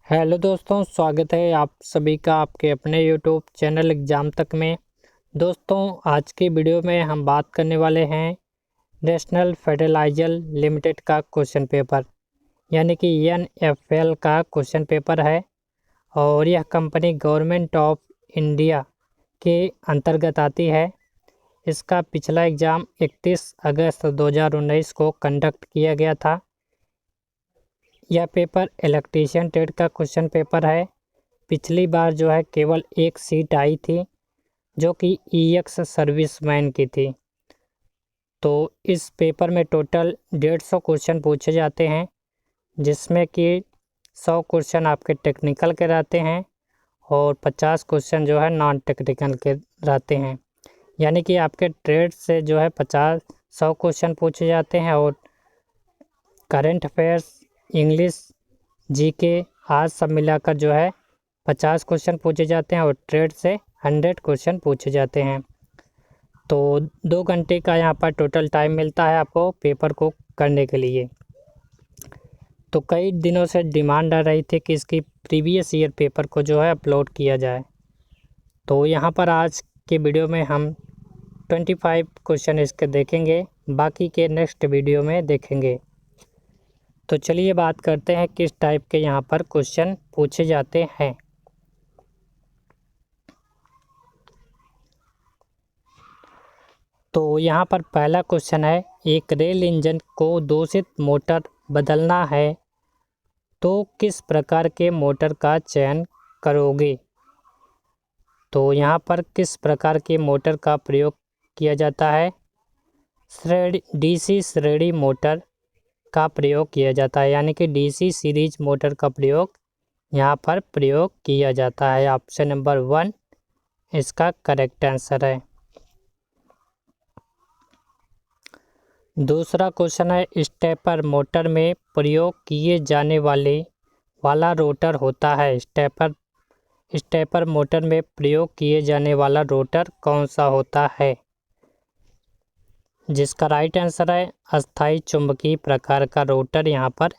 Hello दोस्तों, स्वागत है आप सभी का आपके अपने यूट्यूब चैनल एग्ज़ाम तक में। दोस्तों, आज की वीडियो में हम बात करने वाले हैं नेशनल फर्टिलाइजर लिमिटेड का क्वेश्चन पेपर, यानी कि NFL का क्वेश्चन पेपर है। और यह कंपनी गवर्नमेंट ऑफ इंडिया के अंतर्गत आती है। इसका पिछला एग्ज़ाम 31 अगस्त 2019 को कंडक्ट किया गया था। यह पेपर इलेक्ट्रीशियन ट्रेड का क्वेश्चन पेपर है। पिछली बार जो है केवल एक सीट आई थी, जो कि EX सर्विसमैन की थी। तो इस पेपर में टोटल 150 क्वेश्चन पूछे जाते हैं, जिसमें कि 100 क्वेश्चन आपके टेक्निकल के रहते हैं और 50 क्वेश्चन जो है नॉन टेक्निकल के रहते हैं। यानी कि आपके ट्रेड से जो है 100 क्वेश्चन पूछे जाते हैं और करंट अफेयर्स, इंग्लिश, GK आज सब मिलाकर जो है 50 क्वेश्चन पूछे जाते हैं और ट्रेड से 100 क्वेश्चन पूछे जाते हैं। तो 2 घंटे का यहाँ पर टोटल टाइम मिलता है आपको पेपर को करने के लिए। तो कई दिनों से डिमांड आ रही थी कि इसकी प्रीवियस ईयर पेपर को जो है अपलोड किया जाए। तो यहाँ पर आज के वीडियो में हम 25 क्वेश्चन इसके देखेंगे, बाकी के नेक्स्ट वीडियो में देखेंगे। तो चलिए बात करते हैं किस टाइप के यहाँ पर क्वेश्चन पूछे जाते हैं। तो यहाँ पर पहला क्वेश्चन है, एक रेल इंजन को दूषित मोटर बदलना है तो किस प्रकार के मोटर का चयन करोगे। तो यहाँ पर किस प्रकार के मोटर का प्रयोग किया जाता है। DC श्रेणी मोटर का प्रयोग किया जाता है, यानी कि DC सीरीज मोटर का प्रयोग यहाँ पर प्रयोग किया जाता है। ऑप्शन नंबर 1 इसका करेक्ट आंसर है। दूसरा क्वेश्चन है, स्टेपर मोटर में प्रयोग किए जाने वाला रोटर होता है। स्टेपर मोटर में प्रयोग किए जाने वाला रोटर कौन सा होता है। जिसका राइट आंसर है अस्थायी चुंबकीय प्रकार का रोटर यहाँ पर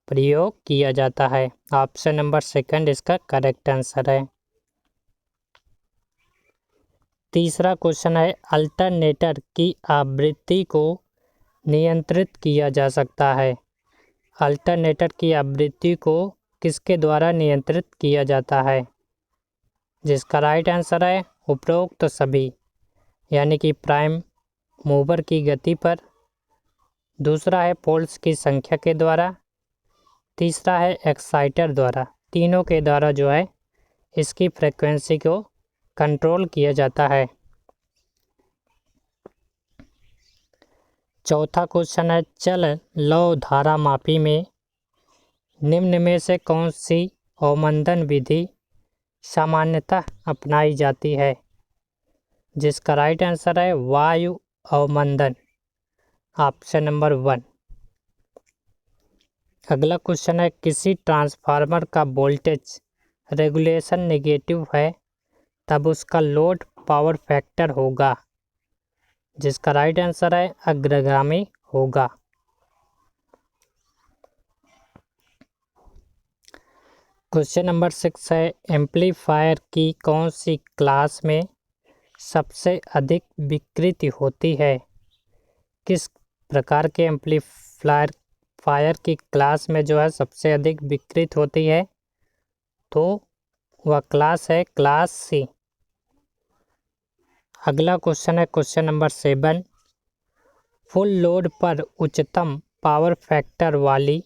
प्रयोग किया जाता है। ऑप्शन नंबर 2 इसका करेक्ट आंसर है। तीसरा क्वेश्चन है, अल्टरनेटर की आवृत्ति को नियंत्रित किया जा सकता है। अल्टरनेटर की आवृत्ति को किसके द्वारा नियंत्रित किया जाता है। जिसका राइट आंसर है उपरोक्त सभी, यानी कि प्राइम मूवर की गति पर। दूसरा है पोल्स की संख्या के द्वारा। तीसरा है एक्साइटर द्वारा। तीनों के द्वारा जो है इसकी फ्रीक्वेंसी को कंट्रोल किया जाता है। चौथा क्वेश्चन है, चल लौ धारा मापी में निम्न में से कौन सी अवमंदन विधि सामान्यतः अपनाई जाती है। जिसका राइट आंसर है वायु अवमंदन। Option number 1। अगला क्वेश्चन है, किसी ट्रांसफार्मर का वोल्टेज रेगुलेशन नेगेटिव है तब उसका लोड पावर फैक्टर होगा। जिसका राइट आंसर है अग्रगामी होगा। क्वेश्चन नंबर 6 है, एम्पलीफायर की कौन सी क्लास में सबसे अधिक विकृति होती है। किस प्रकार के एम्पलीफायर की क्लास में जो है सबसे अधिक विकृत होती है, तो वह क्लास है क्लास C। अगला क्वेश्चन है क्वेश्चन नंबर 7, फुल लोड पर उच्चतम पावर फैक्टर वाली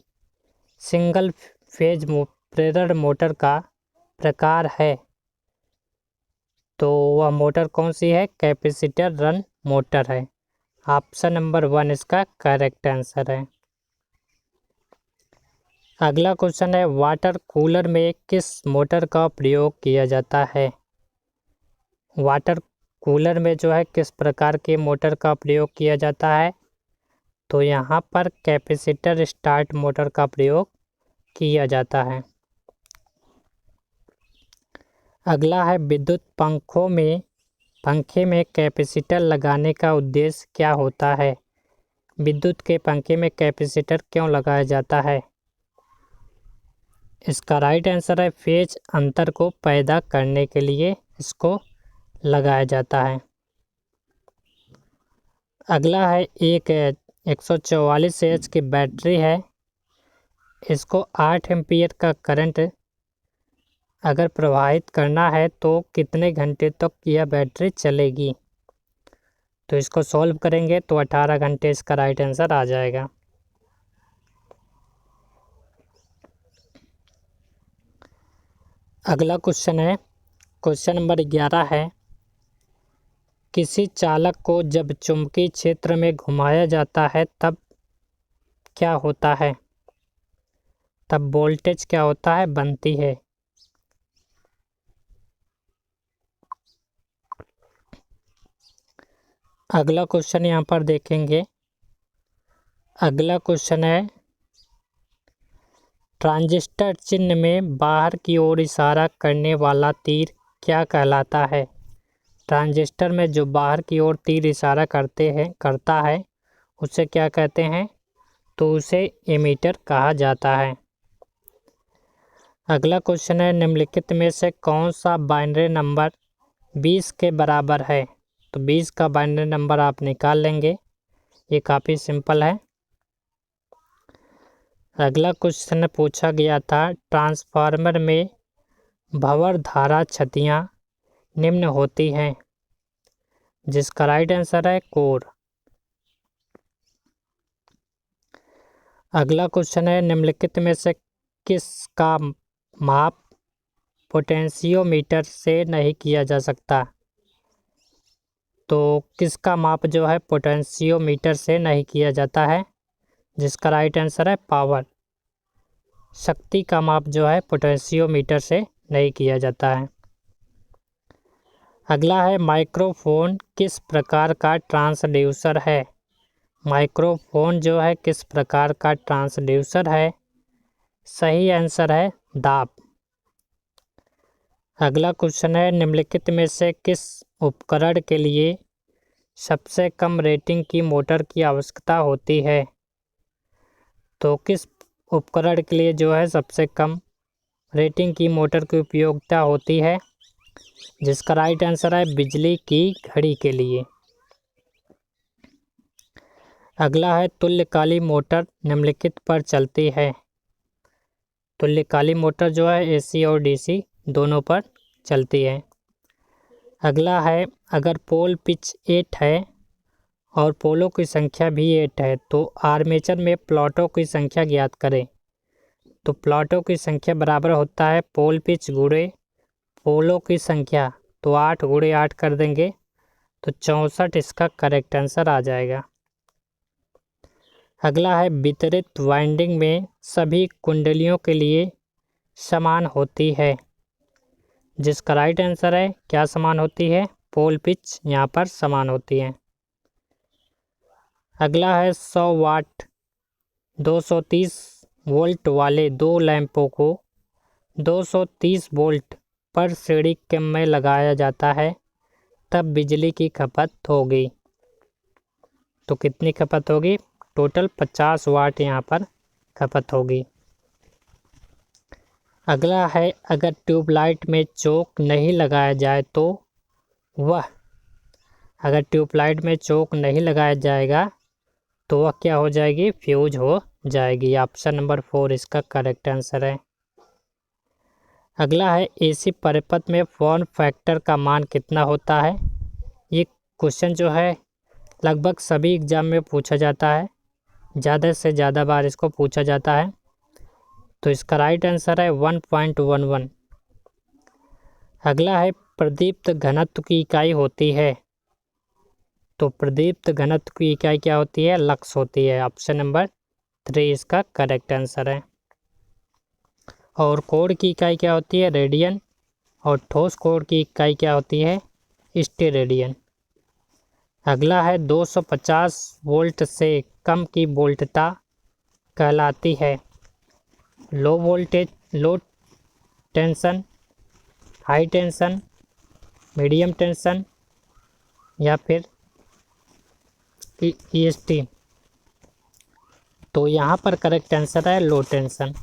सिंगल फेज प्रेरण मोटर का प्रकार है, तो वह मोटर कौन सी है। कैपेसिटर रन मोटर है। ऑप्शन नंबर 1 इसका करेक्ट आंसर है। अगला क्वेश्चन है, वाटर कूलर में किस मोटर का प्रयोग किया जाता है। वाटर कूलर में जो है किस प्रकार के मोटर का प्रयोग किया जाता है, तो यहाँ पर कैपेसिटर स्टार्ट मोटर का प्रयोग किया जाता है। अगला है, विद्युत पंखे में कैपेसिटर लगाने का उद्देश्य क्या होता है। विद्युत के पंखे में कैपेसिटर क्यों लगाया जाता है। इसका राइट आंसर है फेज अंतर को पैदा करने के लिए इसको लगाया जाता है। अगला है एक 144 एच की बैटरी है। इसको 8 एम्पीयर का करंट अगर प्रवाहित करना है तो कितने घंटे तक यह बैटरी चलेगी। तो इसको सॉल्व करेंगे तो 18 घंटे इसका राइट आंसर आ जाएगा। अगला क्वेश्चन है, क्वेश्चन नंबर 11 है, किसी चालक को जब चुंबकीय क्षेत्र में घुमाया जाता है तब क्या होता है, तब वोल्टेज क्या होता है, बनती है। अगला क्वेश्चन यहाँ पर देखेंगे। अगला क्वेश्चन है, ट्रांजिस्टर चिन्ह में बाहर की ओर इशारा करने वाला तीर क्या कहलाता है। ट्रांजिस्टर में जो बाहर की ओर तीर इशारा करता है उसे क्या कहते हैं, तो उसे एमीटर कहा जाता है। अगला क्वेश्चन है, निम्नलिखित में से कौन सा बाइनरी नंबर 20 के बराबर है। तो 20 का बाइनरी नंबर आप निकाल लेंगे, ये काफ़ी सिंपल है। अगला क्वेश्चन पूछा गया था, ट्रांसफार्मर में भंवर धारा क्षतियाँ निम्न होती हैं, जिसका राइट आंसर है कोर। अगला क्वेश्चन है, निम्नलिखित में से किसका माप पोटेंशियोमीटर से नहीं किया जा सकता। तो किसका माप जो है पोटेंशियोमीटर से नहीं किया जाता है, जिसका राइट आंसर है पावर। शक्ति का माप जो है पोटेंशियोमीटर से नहीं किया जाता है। अगला है, माइक्रोफोन किस प्रकार का ट्रांसड्यूसर है। माइक्रोफोन जो है किस प्रकार का ट्रांसड्यूसर है, सही आंसर है दाब। अगला क्वेश्चन है, निम्नलिखित में से किस उपकरण के लिए सबसे कम रेटिंग की मोटर की आवश्यकता होती है। तो किस उपकरण के लिए जो है सबसे कम रेटिंग की मोटर की उपयोगिता होती है, जिसका राइट आंसर है बिजली की घड़ी के लिए। अगला है, तुल्यकाली मोटर निम्नलिखित पर चलती है। तुल्यकाली मोटर जो है एसी और डीसी दोनों पर चलती है। अगला है, अगर पोल पिच 8 है और पोलों की संख्या भी 8 है तो आर्मेचर में प्लॉटों की संख्या ज्ञात करें। तो प्लॉटों की संख्या बराबर होता है पोल पिच गुणे पोलों की संख्या, तो 8 गुणे 8 कर देंगे तो 64 इसका करेक्ट आंसर आ जाएगा। अगला है, वितरित वाइंडिंग में सभी कुंडलियों के लिए समान होती है, जिसका राइट आंसर है क्या समान होती है, पोल पिच यहाँ पर समान होती है। अगला है, 100 वाट 230 वोल्ट वाले दो लैंपों को 230 वोल्ट पर श्रेणी क्रम में लगाया जाता है तब बिजली की खपत होगी। तो कितनी खपत होगी, टोटल 50 वाट यहाँ पर खपत होगी। अगला है, अगर ट्यूबलाइट में चोक नहीं लगाया जाए तो वह अगर ट्यूबलाइट में चोक नहीं लगाया जाएगा तो वह क्या हो जाएगी, फ्यूज हो जाएगी। ऑप्शन नंबर 4 इसका करेक्ट आंसर है। अगला है, एसी परिपथ में फॉर्म फैक्टर का मान कितना होता है। ये क्वेश्चन जो है लगभग सभी एग्जाम में पूछा जाता है, ज़्यादा से ज़्यादा बार इसको पूछा जाता है। तो इसका राइट आंसर है 1.11। अगला है, प्रदीप्त घनत्व की इकाई होती है। तो प्रदीप्त घनत्व की इकाई क्या होती है, लक्स होती है। ऑप्शन नंबर 3 इसका करेक्ट आंसर है। और कोण की इकाई क्या होती है, रेडियन। और ठोस कोण की इकाई क्या होती है, स्टेरेडियन। अगला है, 250 वोल्ट से कम की वोल्टता कहलाती है low voltage, low tension, high tension, medium tension या फिर EST। तो यहाँ पर करेक्ट आंसर है लो टेंशन।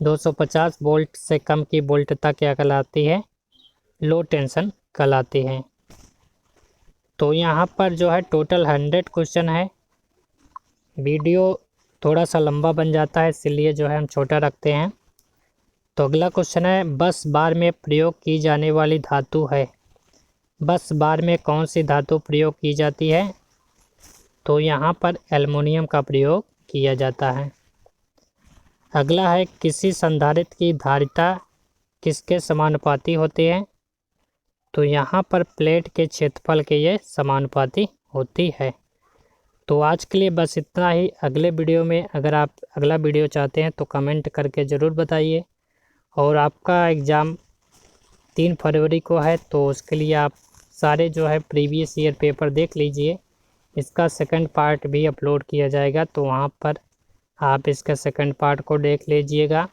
250 वोल्ट से कम की वोल्टता क्या कहलाती है? लो टेंशन कहलाती है। तो यहाँ पर जो है टोटल 100 क्वेश्चन है। वीडियो थोड़ा सा लंबा बन जाता है, इसलिए जो है हम छोटा रखते हैं। तो अगला क्वेश्चन है, बस बार में प्रयोग की जाने वाली धातु है। बस बार में कौन सी धातु प्रयोग की जाती है? तो यहाँ पर एल्युमिनियम का प्रयोग किया जाता है। अगला है, किसी संधारित्र की धारिता किसके समानुपाती होती है? तो यहाँ पर प्लेट के क्षेत्रफल के ये समानुपाती होती है। तो आज के लिए बस इतना ही। अगले वीडियो में अगर आप अगला वीडियो चाहते हैं तो कमेंट करके ज़रूर बताइए। और आपका एग्ज़ाम 3 फरवरी को है, तो उसके लिए आप सारे जो है प्रीवियस ईयर पेपर देख लीजिए। इसका सेकंड पार्ट भी अपलोड किया जाएगा, तो वहाँ पर आप इसका सेकंड पार्ट को देख लीजिएगा।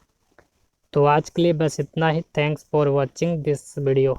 तो आज के लिए बस इतना ही। Thanks for watching this video.